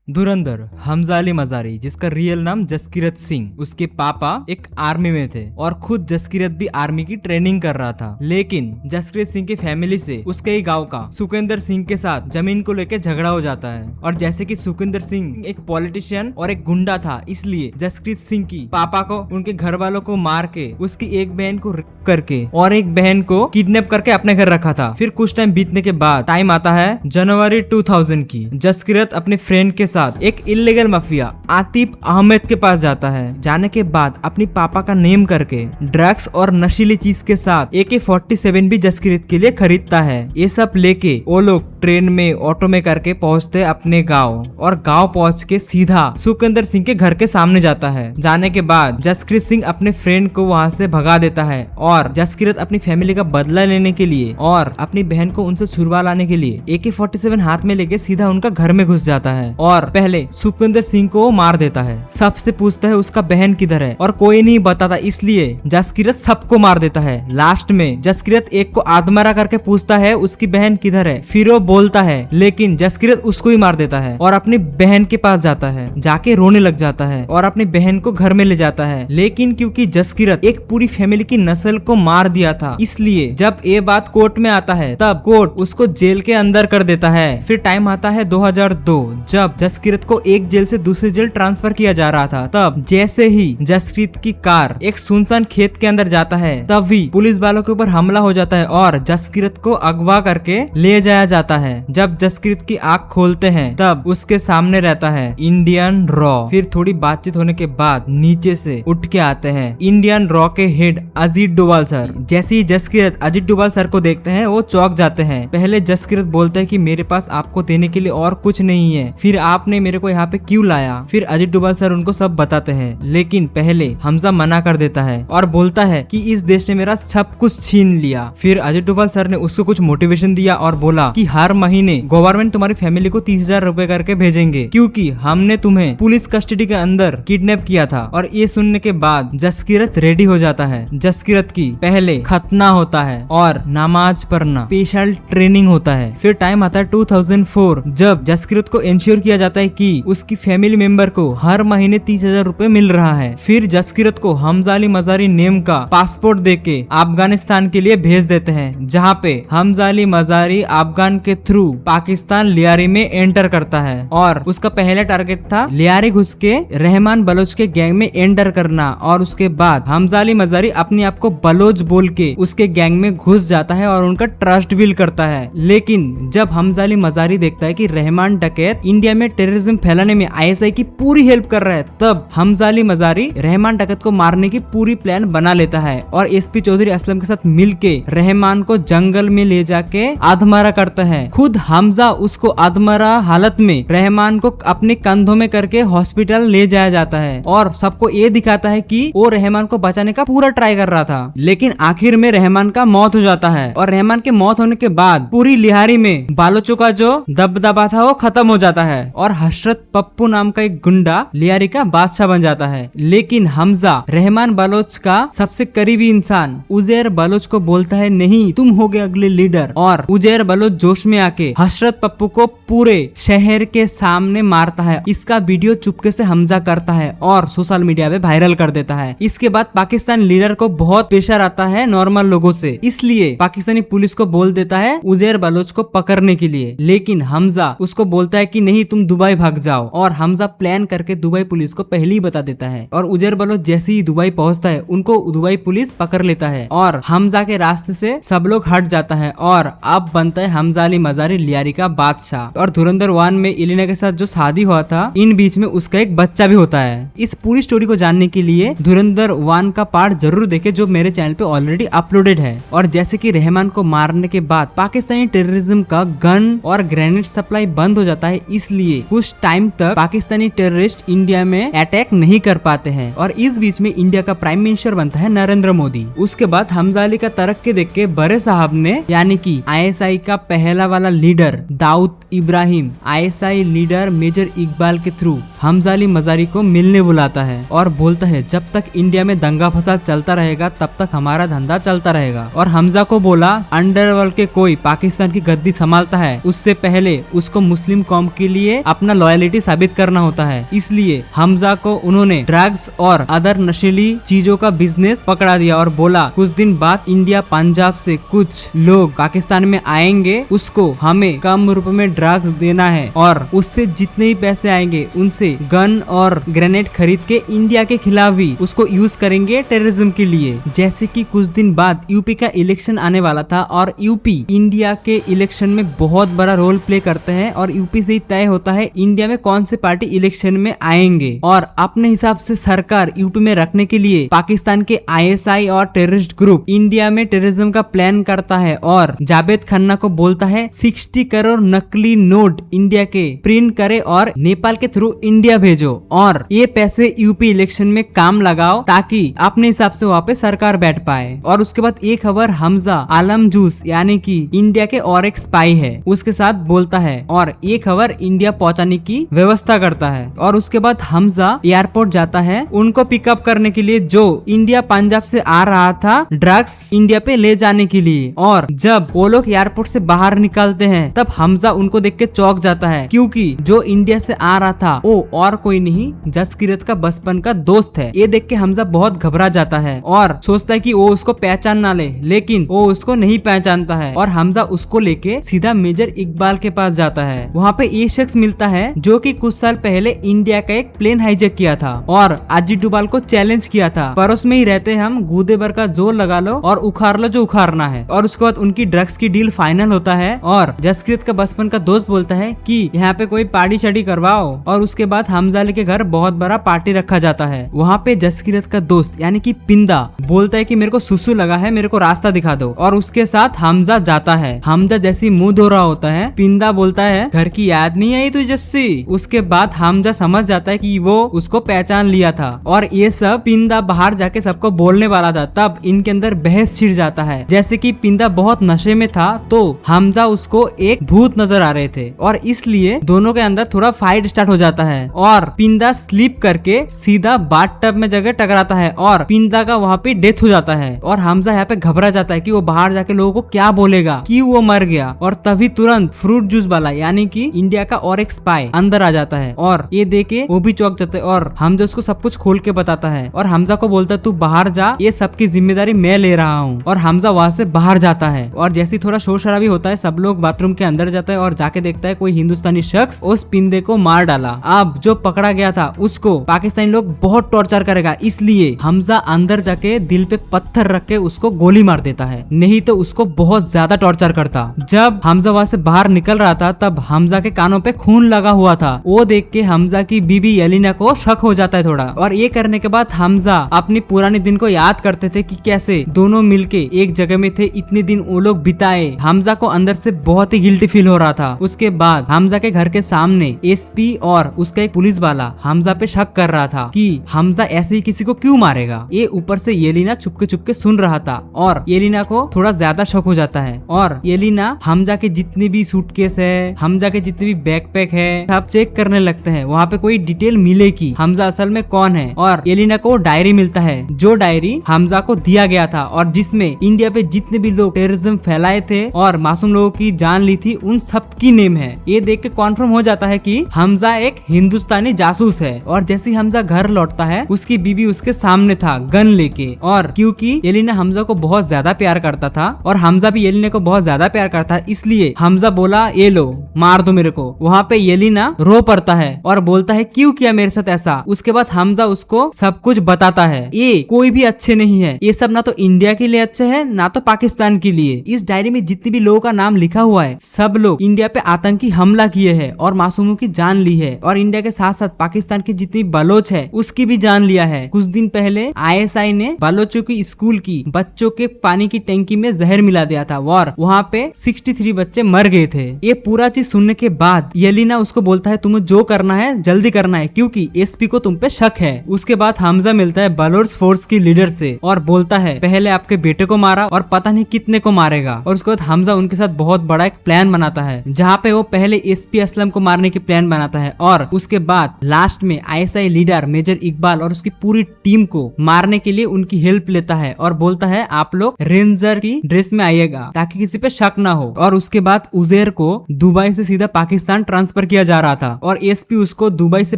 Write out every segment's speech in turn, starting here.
धुरंधर हमजा अली मजारी, जिसका रियल नाम जसकीरत सिंह, उसके पापा एक आर्मी में थे और खुद जसकीरत भी आर्मी की ट्रेनिंग कर रहा था। लेकिन जसकीरत सिंह की फैमिली से उसके ही गांव का सुखविंदर सिंह के साथ जमीन को लेकर झगड़ा हो जाता है। और जैसे कि सुखविंदर सिंह एक पॉलिटिशियन और एक गुंडा था, इसलिए जसकीरत सिंह की पापा को उनके घर वालों को मार के उसकी एक बहन को रेप करके और एक बहन को किडनैप करके अपने घर रखा था। फिर कुछ टाइम बीतने के बाद टाइम आता है जनवरी 2000 की। जसकीरत अपने फ्रेंड के साथ एक इल्लीगल माफिया आतिफ अहमद के पास जाता है। जाने के बाद अपनी पापा का नेम करके ड्रग्स और नशीली चीज के साथ AK-47 भी जसकीरत के लिए खरीदता है। ये सब लेके वो लोग ट्रेन में ऑटो में करके पहुंचते अपने गांव और गांव पहुंच के सीधा सुखविंदर सिंह के घर के सामने जाता है। जाने के बाद जसकीरत सिंह अपने फ्रेंड को वहां से भगा देता है और जसकीरत अपनी फैमिली का बदला लेने के लिए और अपनी बहन को उनसे छुड़वा लाने के लिए AK-47 हाथ में लेके सीधा उनका घर में घुस जाता है और पहले सुखविंदर सिंह को मार देता है। सबसे पूछता है उसका बहन किधर है और कोई नहीं बताता, इसलिए जसकीरत सबको मार देता है। लास्ट में जसकीरत एक को आत्महत्या करके पूछता है उसकी बहन किधर है, फिर वो बोलता है, लेकिन जसकीरत उसको ही मार देता है और अपनी बहन के पास जाता है। जाके रोने लग जाता है और अपनी बहन को घर में ले जाता है। लेकिन क्योंकि जसकीरत एक पूरी फैमिली की नस्ल को मार दिया था, इसलिए जब ये बात कोर्ट में आता है तब कोर्ट उसको जेल के अंदर कर देता है। फिर टाइम आता है 2002, जब जसकीरत को एक जेल से दूसरी जेल ट्रांसफर किया जा रहा था। तब जैसे ही जसकीरत की कार एक सुनसान खेत के अंदर जाता है, तभी पुलिस वालों के ऊपर हमला हो जाता है और जसकीरत को अगवा करके ले जाया जाता है। जब जसकीरत की आंख खोलते हैं तब उसके सामने रहता है इंडियन रॉ। फिर थोड़ी बातचीत होने के बाद नीचे से उठ के आते हैं इंडियन रॉ के हेड अजीत डोभाल सर। जैसे ही जसकीरत अजीत डोभाल सर को देखते हैं वो चौंक जाते हैं। पहले जसकीरत बोलते हैं कि मेरे पास आपको देने के लिए और कुछ नहीं है, फिर आपने मेरे को यहाँ पे क्यों लाया। फिर अजीत डोभाल सर उनको सब बताते हैं, लेकिन पहले हमजा मना कर देता है और बोलता है कि इस देश ने मेरा सब कुछ छीन लिया। फिर अजीत डोभाल सर ने उसको कुछ मोटिवेशन दिया और बोला कि हर महीने गवर्नमेंट तुम्हारी फैमिली को 30,000 रुपए करके भेजेंगे, क्योंकि हमने तुम्हें पुलिस कस्टडी के अंदर किडनैप किया था। और ये सुनने के बाद जसकीरत रेडी हो जाता है। जसकीरत की पहले खतना होता है और नमाज पढ़ना स्पेशल ट्रेनिंग होता है। फिर टाइम आता है 2004, जब जसकीरत को इंश्योर किया जाता है कि उसकी फैमिली मेंबर को हर महीने 30,000 रुपए मिल रहा है। फिर जसकीरत को हमजा अली मजारी नेम का पासपोर्ट देके अफगानिस्तान के लिए भेज देते हैं, जहाँ पे हमजा अली मजारी अफगान के थ्रू पाकिस्तान लियारी में एंटर करता है। और उसका पहला टारगेट था लियारी घुस के रहमान बलोच के गैंग में एंटर करना। और उसके बाद हमजा अली मजारी अपने आप को बलोच बोल के उसके गैंग में घुस जाता है और उनका ट्रस्ट बिल्ड करता है। लेकिन जब हमजा अली मजारी देखता है कि रहमान डकैत इंडिया में टेररिज्म फैलाने में ISI की पूरी हेल्प कर रहा है, तब हमजा अली मजारी रहमान डकैत को मारने की पूरी प्लान बना लेता है और SP चौधरी असलम के साथ मिलके रहमान को जंगल में ले जाके आत्महत्या करता है। खुद हमजा उसको आत्महत्या हालत में रहमान को अपने कंधों में करके हॉस्पिटल ले जाया जाता है और सबको ये दिखाता है कि वो रहमान को बचाने का पूरा ट्राई कर रहा था। लेकिन आखिर में रहमान का मौत हो जाता है और रहमान के मौत होने के बाद पूरी लिहारी में बालोचों का जो दबदबा था वो खत्म हो जाता है और हसरत पप्पू नाम का एक गुंडा लियारी का बादशाह बन जाता है। लेकिन हमजा रहमान बलोच का सबसे करीबी इंसान उजैर बलोच को बोलता है, नहीं तुम हो गए अगले लीडर। और उजैर बलोच जोश में आके हसरत पप्पू को पूरे शहर के सामने मारता है। इसका वीडियो चुपके से हमजा करता है और सोशल मीडिया पे वायरल कर देता है। इसके बाद पाकिस्तान लीडर को बहुत प्रेशर आता है नॉर्मल लोगों से, इसलिए पाकिस्तानी पुलिस को बोल देता है उजैर बलोच को पकड़ने के लिए। लेकिन हमजा उसको बोलता है कि नहीं तुम दुबई भाग जाओ। और हमजा प्लान करके दुबई पुलिस को पहले ही बता देता है और उजैर बलोच जैसे ही दुबई पहुंचता है उनको दुबई पुलिस पकड़ लेता है और हमजा के रास्ते से सब लोग हट जाता है और अब बनता है हमजा अली मजारी लियारी का बादशाह। और धुरंधर 1 में इलिना के साथ जो शादी हुआ था, इन बीच में उसका एक बच्चा भी होता है। इस पूरी स्टोरी को जानने के लिए धुरंधर 1 का पार्ट जरूर देखे जो मेरे चैनल पे ऑलरेडी अपलोडेड है। और जैसे कि रहमान को मारने के बाद पाकिस्तानी टेररिज्म का गन और ग्रेनेड सप्लाई बंद हो जाता है, इसलिए कुछ टाइम तक पाकिस्तानी टेररिस्ट इंडिया में अटैक नहीं कर पाते हैं। और इस बीच में इंडिया का प्राइम मिनिस्टर बनता है नरेंद्र मोदी। उसके बाद हमजा अली का तरक्की देख के बड़े साहब ने यानी कि ISI का पहला वाला leader Dawood Ibrahim ISI leader major Iqbal के थ्रू हमजा अली मजारी को मिलने बुलाता है और बोलता है जब तक इंडिया में दंगा फसाद चलता रहेगा तब तक हमारा धंधा चलता रहेगा। और हमजा को बोला अंडरवर्ल्ड के कोई पाकिस्तान की गद्दी संभालता है उससे पहले उसको मुस्लिम कौम के लिए अपना लॉयलिटी साबित करना होता है। इसलिए हमजा को उन्होंने ड्रग्स और अदर नशीली चीजों का बिजनेस पकड़ा दिया और बोला कुछ दिन बाद इंडिया पंजाब से कुछ लोग पाकिस्तान में आएंगे, उसको हमें कम रुपए में ड्रग्स देना है और उससे जितने भी पैसे आएंगे उनसे गन और ग्रेनेड खरीद के इंडिया के खिलाफ भी उसको यूज करेंगे टेररिज्म के लिए। जैसे कि कुछ दिन बाद यूपी का इलेक्शन आने वाला था और यूपी इंडिया के इलेक्शन में बहुत बड़ा रोल प्ले करते हैं और यूपी से ही तय होता है इंडिया में कौन से पार्टी इलेक्शन में आएंगे। और अपने हिसाब से सरकार यूपी में रखने के लिए पाकिस्तान के आईएसआई और टेररिस्ट ग्रुप इंडिया में टेररिज्म का प्लान करता है और जावेद खन्ना को बोलता है 60 करोड़ नकली नोट इंडिया के प्रिंट करे और नेपाल के थ्रू इंडिया भेजो और ये पैसे यूपी इलेक्शन में काम लगाओ ताकि अपने हिसाब से वहाँ पे सरकार बैठ पाए। और उसके बाद एक खबर हमजा आलम जूस यानी कि इंडिया के और एक स्पाई है उसके साथ बोलता है और ये खबर इंडिया पहुंचाने की व्यवस्था करता है। और उसके बाद हमजा एयरपोर्ट जाता है उनको पिकअप करने के लिए जो इंडिया पंजाब से आ रहा था ड्रग्स इंडिया पे ले जाने के लिए। और जब वो लोग एयरपोर्ट से बाहर निकलते हैं तब हमजा उनको देख के चौंक जाता है क्योंकि जो इंडिया से आ रहा था वो और कोई नहीं जसकीरत का बचपन का दोस्त है। ये देख के हमजा बहुत घबरा जाता है और सोचता है कि वो उसको पहचान ना ले, लेकिन वो उसको नहीं पहचानता है और हमजा उसको लेके सीधा मेजर इकबाल के पास जाता है। वहाँ पे ये शख्स मिलता है जो कि कुछ साल पहले इंडिया का एक प्लेन हाईजैक किया था और अजीत डोभाल को चैलेंज किया था पड़ोस में ही रहते हम गूदे भर का जोर लगा लो और उखाड़ लो जो उखाड़ना है। और उसके बाद उनकी ड्रग्स की डील फाइनल होता है और जसकीरत का बचपन का दोस्त बोलता है कि यहाँ पे कोई पार्टी शार्टी करवाओ और उसके बाद हमजा के घर बहुत बड़ा पार्टी रखा जाता है। वहाँ पे जसकीरत का दोस्त यानी कि पिंदा बोलता है कि मेरे को सुसु लगा है, मेरे को रास्ता दिखा दो और उसके साथ हमजा जाता है। हमजा जैसी मुंह धो रहा होता है पिंदा बोलता है घर की याद नहीं आई तुझे जस्सी। उसके बाद हमजा समझ जाता है कि वो उसको पहचान लिया था और ये सब पिंदा बाहर जाके सबको बोलने वाला था। तब इनके अंदर बहस छिड़ जाता है। जैसे कि पिंदा बहुत नशे में था तो हमजा उसको एक भूत नजर आ रहे थे और इसलिए दोनों के अंदर थोड़ा फाइट स्टार्ट हो जाता है और पिंदा स्लीप करके सीधा बाथ टब में जगह टकराता है और पिंदा का वहाँ पे डेथ हो जाता है। और हमजा यहाँ पे घबरा जाता है कि वो बाहर जाके लोगों को क्या बोलेगा कि वो मर गया। और तभी तुरंत फ्रूट जूस वाला यानी कि इंडिया का और एक स्पाई अंदर आ जाता है और ये देखे वो भी चौंक जाता है और हमजा उसको सब कुछ खोल के बताता है और हमजा को बोलता है तू बाहर जा, ये सबकी जिम्मेदारी मैं ले रहा हूँ। और हमजा वहाँ से बाहर जाता है और जैसे थोड़ा शोर शराबी होता है सब लोग बाथरूम के अंदर जाता है और जाके देखता है कोई हिंदुस्तानी शख्स उस पिंदे को मार डाला। अब जो पकड़ा गया था उसको पाकिस्तानी लोग बहुत टॉर्चर करेगा, इसलिए हमजा अंदर जाके दिल पे पत्थर रख के उसको गोली मार देता है, नहीं तो उसको बहुत ज्यादा टॉर्चर करता। जब हमजा वहाँ से बाहर निकल रहा था तब हमजा के कानों पे खून लगा हुआ था। वो देख के हमजा की बीबी एलिना को शक हो जाता है थोड़ा। और ये करने के बाद हमजा अपने पुराने दिन को याद करते थे कि कैसे दोनों मिलके एक जगह में थे, इतने दिन वो लोग बिताए। हमजा को अंदर से बहुत ही गिल्टी फील हो रहा था। उसके बाद हमजा के घर के सामने एसपी और उसका एक पुलिस वाला हमजा पे शक कर रहा था कि हमजा ऐसे ही किसी को क्यों मारेगा। ये ऊपर से येलिना चुपके सुन रहा था और येलिना को थोड़ा ज्यादा शक हो जाता है और येलिना हमजा के जितने भी सूटकेस है, हमजा के जितने भी बैकपैक है सब चेक करने लगते हैं वहाँ पे कोई डिटेल मिले कि हमजा असल में कौन है। और येलिना को डायरी मिलता है जो डायरी हमजा को दिया गया था और जिसमें इंडिया पे जितने भी लोग टेररिज्म फैलाए थे और मासूम लोगों की जान ली थी उन सब की नेम है। ये देख के कॉन्फर्म हो जाता है कि हमजा एक हिंदुस्तानी जासूस है। और जैसे ही हमजा घर लौटता है उसकी बीबी उसके सामने था गन लेके। और क्योंकि येलिना हमजा को बहुत ज्यादा प्यार करता था और हमजा भी येलिना को बहुत ज्यादा प्यार करता है, इसलिए हमजा बोला ये लो मार दो मेरे को। वहाँ पे येलिना रो पड़ता है और बोलता है क्यों किया मेरे साथ ऐसा। उसके बाद हमजा उसको सब कुछ बताता है ये कोई भी अच्छे नहीं है, ये सब ना तो इंडिया के लिए अच्छे है ना तो पाकिस्तान के लिए। इस डायरी में जितने भी लोगों का नाम लिखा हुआ है सब लोग इंडिया पे आतंकी हमला किए हैं और मासूमों की जान ली है और इंडिया के साथ साथ पाकिस्तान के जितनी बलोच है उसकी भी जान लिया है। कुछ दिन पहले आईएसआई ने बलोचों की स्कूल की बच्चों के पानी की टंकी में जहर मिला दिया था और वहाँ पे 63 बच्चे मर गए थे। ये पूरा चीज सुनने के बाद येलिना उसको बोलता है तुम्हें जो करना है जल्दी करना है क्योंकि एसपी को तुम पे शक है। उसके बाद हमजा मिलता है बलोच फोर्स की लीडर से और बोलता है पहले आपके बेटे को मारा और पता नहीं कितने को मारेगा। और उसके बाद हमजा उनके साथ बहुत बड़ा एक प्लान बनाता है जहाँ पे वो पहले एसपी असलम को मारने की प्लान बनाता है और उसके बाद लास्ट में आईएसआई लीडर मेजर इकबाल और उसकी पूरी टीम को मारने के लिए उनकी हेल्प लेता है और बोलता है आप लोग रेंजर की ड्रेस में आइएगा ताकि किसी पे शक ना हो। और उसके बाद उजेर को दुबई से सीधा पाकिस्तान ट्रांसफर ट्रांसफर किया जा रहा था और एसपी उसको दुबई से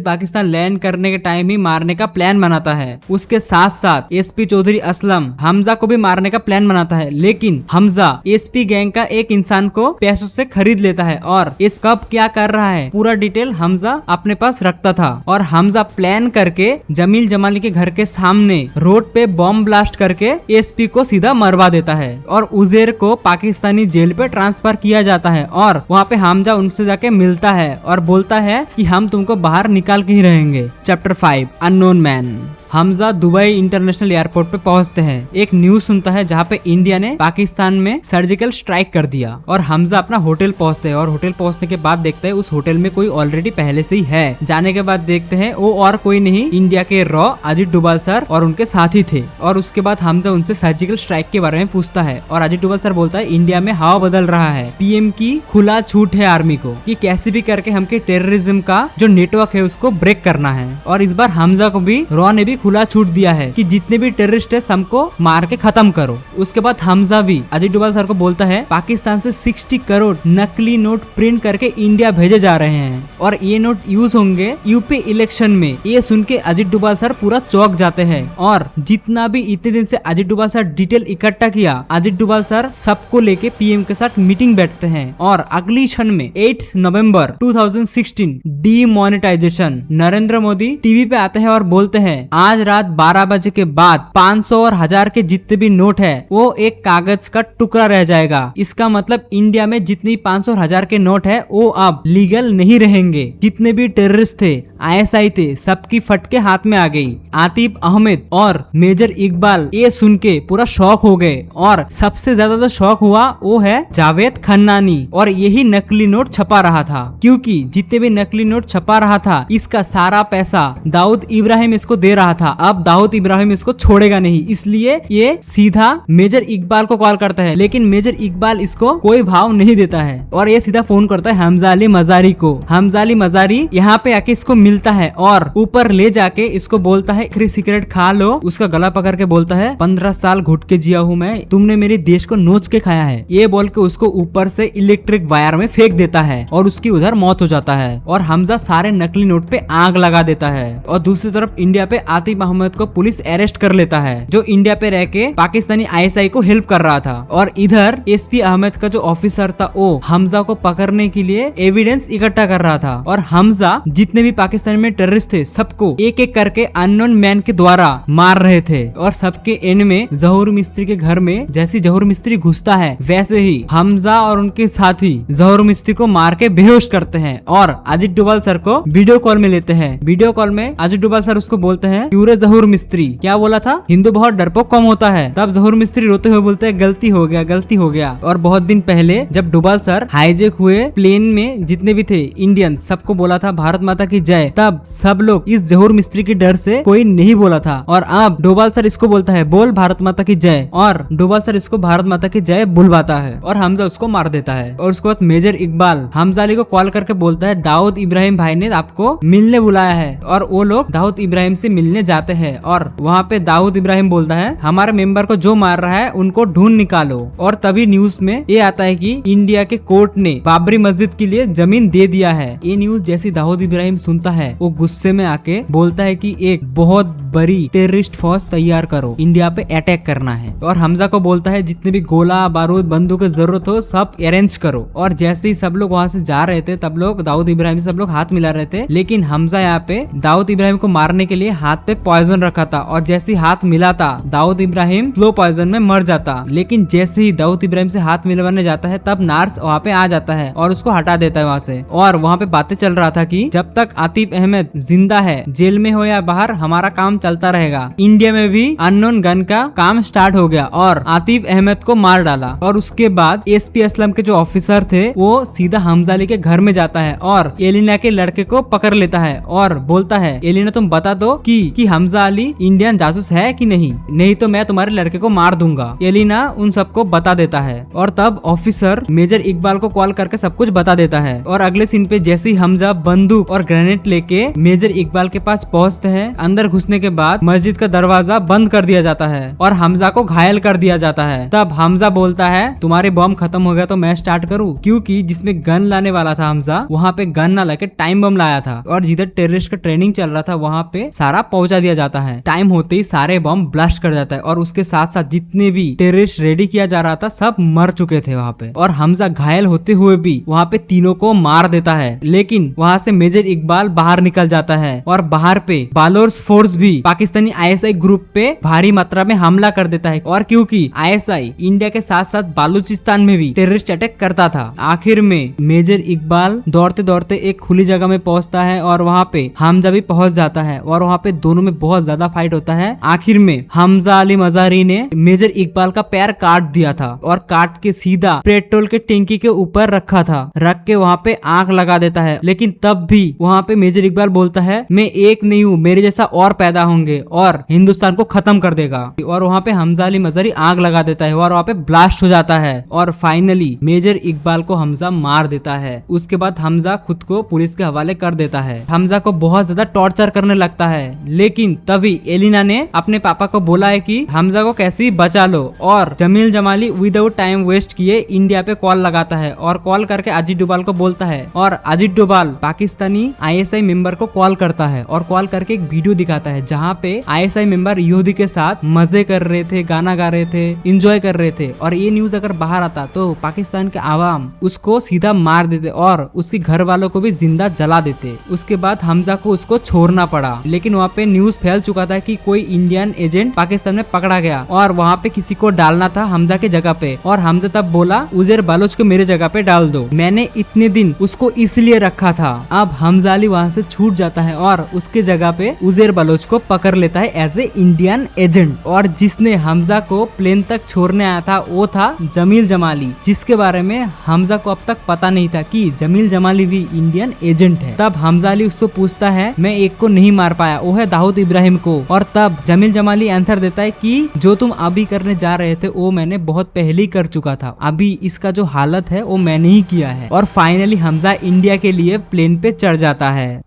पाकिस्तान लैंड करने के टाइम ही मारने का प्लान बनाता है। उसके साथ साथ एसपी चौधरी असलम हमजा को भी मारने का प्लान बनाता है, लेकिन हमजा एसपी गैंग का एक इंसान को पैसों से खरीद लेता है और इस कब क्या कर रहा है पूरा डिटेल हमजा अपने पास रखता था। और हमजा प्लान करके जमील जमाली के घर के सामने रोड पे बॉम्ब ब्लास्ट करके एसपी को सीधा मरवा देता है और उजेर को पाकिस्तानी जेल पे ट्रांसफर किया जाता है। और वहाँ पे हमजा उनसे जाके मिलता है और बोलता है कि हम तुमको बाहर निकाल के ही रहेंगे। Chapter 5 unknown man. Hamza Dubai international airport पे पहुंचते हैं। एक न्यूज सुनता है जहाँ पे इंडिया ने पाकिस्तान में सर्जिकल स्ट्राइक कर दिया और हमजा अपना होटल पहुंचते हैं और होटल पहुंचने के बाद देखते हैं उस होटल में कोई ऑलरेडी पहले से ही है। जाने के बाद देखते हैं वो और कोई नहीं, इंडिया के रॉ अजीत डोभाल सर और उनके साथी थे। और उसके बाद हमजा उनसे सर्जिकल स्ट्राइक के बारे में पूछता है और अजीत डोभाल सर बोलता है इंडिया में हवा बदल रहा है, पीएम की खुला छूट है आर्मी को कि कैसे भी करके हमके टेररिज्म का जो नेटवर्क है उसको ब्रेक करना है। और इस बार हमजा को भी रॉ ने भी खुला छूट दिया है कि जितने भी टेररिस्ट है सबको मार के खत्म करो। उसके बाद हमजा भी अजीत डोभाल सर को बोलता है पाकिस्तान से 60 करोड़ नकली नोट प्रिंट करके इंडिया भेजे जा रहे हैं और ये नोट यूज होंगे यूपी इलेक्शन में। ये सुन के अजीत डोभाल सर पूरा चौंक जाते हैं और जितना भी इतने दिन से अजीत डोभाल सर डिटेल इकट्ठा किया, अजीत डोभाल सर सबको लेके पीएम के साथ मीटिंग बैठते हैं। और अगली क्षण में 8 नवंबर 2016 डीमोनेटाइजेशन नरेंद्र मोदी टीवी पे आते हैं और बोलते हैं आज रात 12 बजे के बाद 500 और 1000 के जितने भी नोट है वो एक कागज का टुकड़ा रह जाएगा। इसका मतलब इंडिया में जितनी 500 और 1000 के नोट है वो अब लीगल नहीं रहेंगे। जितने भी टेररिस्ट थे, आईएसआई थे, सबकी फटके हाथ में आ गई। आतिफ अहमद और मेजर इकबाल ये सुन के पूरा शॉक हो गए और सबसे ज्यादा जो शॉक हुआ वो है जावेद खन्नानी। और यही नकली नोट छपा रहा था क्योंकि जितने भी नकली नोट छपा रहा था इसका सारा पैसा दाऊद इब्राहिम इसको दे रहा था। अब दाऊद इब्राहिम इसको छोड़ेगा नहीं, इसलिए ये सीधा मेजर इकबाल को कॉल करता है, लेकिन मेजर इकबाल इसको कोई भाव नहीं देता है और ये सीधा फोन करता है हमजा अली मजारी को। हमजा अली मजारी यहाँ पे आके इसको मिलता है और ऊपर ले जाके इसको बोलता है आखिरी सिगरेट खा लो। उसका गला पकड़ के बोलता है 15 साल घुट के जिया हूँ मैं, तुमने मेरे देश को नोच के खाया है। ये बोल के उसको ऊपर से इलेक्ट्रिक वायर में फेंक देता है और उसकी उधर मौत हो जाता है। और हमजा सारे नकली नोट पे आग लगा देता है। और दूसरी तरफ इंडिया पे आतिफ अहमद को पुलिस अरेस्ट कर लेता है जो इंडिया पे रह के पाकिस्तानी आईएसआई को हेल्प कर रहा था। और इधर एसपी अहमद का जो ऑफिसर था वो हमजा को पकड़ने के लिए एविडेंस इकट्ठा कर रहा था। और हमजा जितने भी पाकिस्तान में टेररिस्ट थे सबको एक एक करके अननोन मैन के द्वारा मार रहे थे। और सबके एंड में जहूर मिस्त्री के घर में जैसे जहूर मिस्त्री घुसता है वैसे ही हमजा और उनके साथी जहूर मिस्त्री को मार के बेहोश करते हैं और अजीत डोभाल सर को वीडियो कॉल में लेते हैं। वीडियो कॉल में अजीत डोभाल सर उसको बोलते हैं क्यूरे जहूर मिस्त्री, क्या बोला था हिंदू बहुत डरपोक कम होता है। तब जहूर मिस्त्री रोते हुए बोलते हैं गलती हो गया, गलती हो गया। और बहुत दिन पहले जब डोभाल सर हाईजेक हुए प्लेन में जितने भी थे इंडियन सबको बोला था भारत माता की जय, तब सब लोग इस जहूर मिस्त्री के डर से कोई नहीं बोला था। और अब डोभाल सर इसको बोलता है बोल भारत माता की जय और डोभाल सर इसको भारत माता की जय बुलवाता है और हमजा उसको मार देता है। और उसके बाद मेजर इकबाल हमजा अली को कॉल करके बोलता है दाऊद इब्राहिम भाई ने आपको मिलने बुलाया है। और वो लोग दाऊद इब्राहिम से मिलने जाते हैं और वहाँ पे दाऊद इब्राहिम बोलता है हमारे मेंबर को जो मार रहा है उनको ढूंढ निकालो। और तभी न्यूज में ये आता है कि इंडिया के कोर्ट ने बाबरी मस्जिद के लिए जमीन दे दिया है। ये न्यूज जैसी दाऊद इब्राहिम सुनता है वो गुस्से में आके बोलता है कि एक बहुत बड़ी टेररिस्ट फोर्स तैयार करो, इंडिया पे अटैक करना है। और हमजा को बोलता है जितने भी गोला बारूद बंदूक की जरूरत हो सब अरेंज करो। और जैसे ही सब लोग वहाँ से जा रहे थे तब लोग दाऊद इब्राहिम से सब लोग हाथ मिला रहे थे, लेकिन हमजा यहाँ पे दाऊद इब्राहिम को मारने के लिए हाथ पे पॉइजन रखा था और जैसे ही हाथ मिलाता दाऊद इब्राहिम स्लो पॉइजन में मर जाता। लेकिन जैसे ही दाऊद इब्राहिम से हाथ मिलवाने जाता है तब नार्स वहाँ पे आ जाता है और उसको हटा देता है वहाँ से। और वहाँ पे बातें चल रहा था कि जब तक आतिफ अहमद जिंदा है, जेल में हो या बाहर, हमारा काम चलता रहेगा। इंडिया में भी अननोन गन का काम स्टार्ट हो गया और आतिफ अहमद को मार डाला। और उसके बाद एसपी असलम के जो ऑफिसर थे वो सीधा हमजा अली के घर में जाता है और एलिना के लड़के को पकड़ लेता है और बोलता है एलिना तुम बता दो कि हमजा अली इंडियन जासूस है कि नहीं तो मैं तुम्हारे लड़के को मार दूंगा। एलिना उन सबको बता देता है और तब ऑफिसर मेजर इकबाल को कॉल करके सब कुछ बता देता है। और अगले सीन पे जैसे ही हमजा बंदूक और ग्रेनेड लेके मेजर इकबाल के पास पहुंचते हैं, अंदर घुसने के के बाद मस्जिद का दरवाजा बंद कर दिया जाता है और हमजा को घायल कर दिया जाता है। तब हमजा बोलता है तुम्हारे बम खत्म हो गया तो मैं स्टार्ट करूँ, क्योंकि जिसमें गन लाने वाला था हमजा वहाँ पे गन ना लाके टाइम बम लाया था और जिधर टेररिस्ट का ट्रेनिंग चल रहा था वहाँ पे सारा पहुंचा दिया जाता है। टाइम होते ही सारे बम ब्लास्ट कर जाता है और उसके साथ साथ जितने भी टेररिस्ट रेडी किया जा रहा था सब मर चुके थे वहाँ पे, और हमजा घायल होते हुए भी वहाँ पे तीनों को मार देता है। लेकिन वहाँ से मेजर इकबाल बाहर निकल जाता है और बाहर पे बालोर्स फोर्स भी पाकिस्तानी आईएसआई ग्रुप पे भारी मात्रा में हमला कर देता है, और क्योंकि आईएसआई इंडिया के साथ साथ बालूचिस्तान में भी टेररिस्ट अटैक करता था। आखिर में मेजर इकबाल दौड़ते दौड़ते एक खुली जगह में पहुंचता है और वहाँ पे हमजा भी पहुंच जाता है और वहाँ पे दोनों में बहुत ज्यादा फाइट होता है। आखिर में हमजा अली मजारी ने मेजर इकबाल का पैर काट दिया था और काट के सीधा पेट्रोल के टंकी के ऊपर रखा था, रख के वहाँ पे आग लगा देता है। लेकिन तब भी वहाँ पे मेजर इकबाल बोलता है मैं एक नहीं हूँ, मेरे जैसा और पैदा होंगे और हिंदुस्तान को खत्म कर देगा, और वहाँ पे हमजा अली मजारी आग लगा देता है और वहाँ पे ब्लास्ट हो जाता है और फाइनली मेजर इकबाल को हमजा मार देता है। उसके बाद हमजा खुद को पुलिस के हवाले कर देता है। हमजा को बहुत ज्यादा टॉर्चर करने लगता है, लेकिन तभी एलिना ने अपने पापा को बोला है कि हमजा को कैसे ही बचा लो, और Jamil Jamali without time waste किए इंडिया पे कॉल लगाता है और कॉल करके अजीत डोभाल को बोलता है, और अजीत डोभाल पाकिस्तानी आईएसआई मेंबर को कॉल करता है और कॉल करके एक वीडियो दिखाता है जहाँ पे आईएसआई मेंबर यहूदी के साथ मजे कर रहे थे, गाना गा रहे थे, एंजॉय कर रहे थे, और ये न्यूज अगर बाहर आता तो पाकिस्तान के आवाम उसको सीधा मार देते और उसके घर वालों को भी जिंदा जला देते। उसके बाद हमजा को उसको छोड़ना पड़ा, लेकिन वहाँ पे न्यूज फैल चुका था कि कोई इंडियन एजेंट पाकिस्तान में पकड़ा गया और वहाँ पे किसी को डालना था हमजा के जगह पे, और हमजा तब बोला उजैर बलोच को मेरे जगह पे डाल दो, मैंने इतने दिन उसको इसलिए रखा था। अब हमजा अली वहाँ से छूट जाता है और उसके जगह पे उजैर बलोच को पकड़ लेता है एज ए इंडियन एजेंट, और जिसने हमजा को प्लेन तक छोड़ने आया था वो था जमील जमाली, जिसके बारे में हमजा को अब तक पता नहीं था कि जमील जमाली भी इंडियन एजेंट है। तब हमजा अली उसको पूछता है मैं एक को नहीं मार पाया, वो है दाऊद इब्राहिम को, और तब जमील जमाली आंसर देता है कि जो तुम अभी करने जा रहे थे वो मैंने बहुत पहले ही कर चुका था, अभी इसका जो हालत है वो मैंने ही किया है। और फाइनली हमजा इंडिया के लिए प्लेन पे चढ़ जाता है।